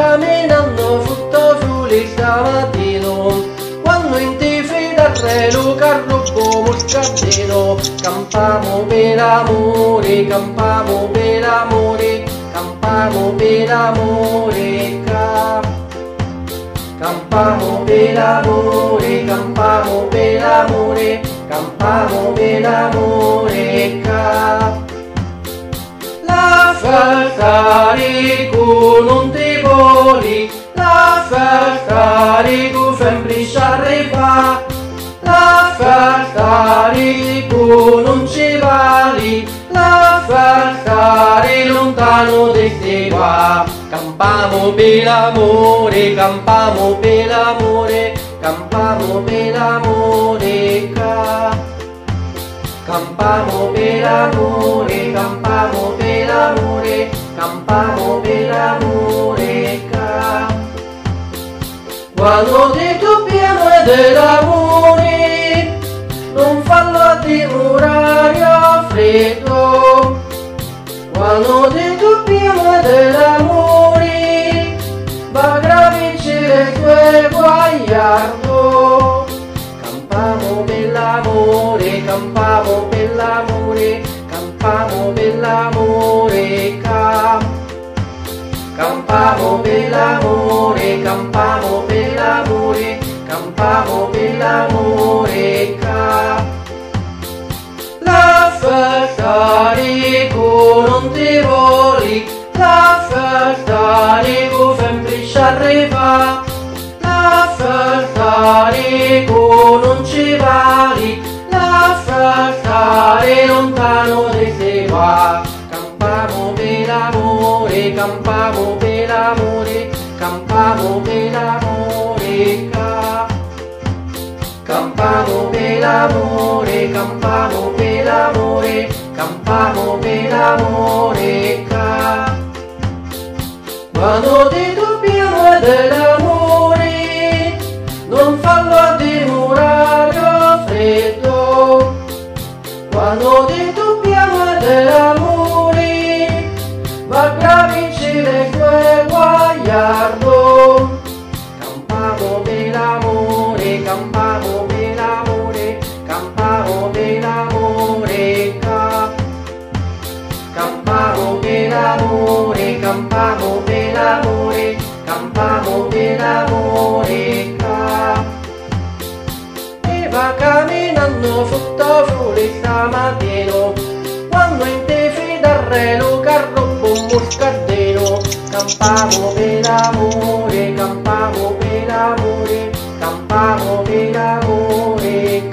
camminando sotto sole stamattina, quando in te fida re lo carro come scardino. Campamo per amore, campamo per amore, campamo per amore, campamo per amore, campamo per amore, campamo per amore, la festa ricu non ti voli, la festa ricu sempre arriva, la festa ricu non ci vali, la festa lontano di te qua. Campamo per l'amore, campamo per l'amore, campamo per l'amore, campamo per l'amore, campamo per l'amore, campamo per l'amore, quando ti dobbiamo e dell'amore, non fallo a dimorare a freddo. Quando ti dobbiamo e dell'amore, va a vincere il tuo guagliardo. Campamo per l'amore, campamo per l'amore, campamo per l'amore, campamo per l'amore, campamo per l'amore, campamo per l'amore, la festa ricu non ti voli, la festa ricu sempre arriva, la festa ricu non ci vali, la festa lontano di te va. Campamo per l'amore, campamo per l'amore, campamo per l'amore, campamo per l'amore, campamo per l'amore, campamo per l'amore, quando ti dobbiamo e dell'amore, non fallo a dimorare a freddo. Quando ti dobbiamo e dell'amore, va a vincere il tuo guagliardo. Campamo per l'amore, campamo per l'amore, campamo per l'amore, campamo per l'amore, campamo per l'amore, campamo per l'amore, e va camminando sotto sole stamattina, quando in te fida re lo carro come scardino. Campamo per l'amore, campamo per l'amore, campamo per l'amore,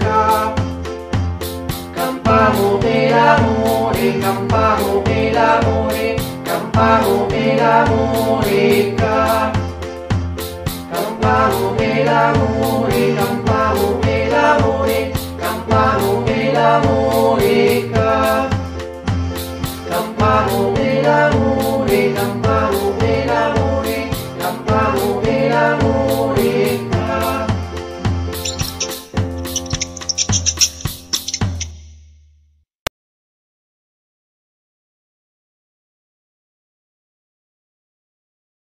campamo per l'amore, campamo per l'amore, campamo per l'amore,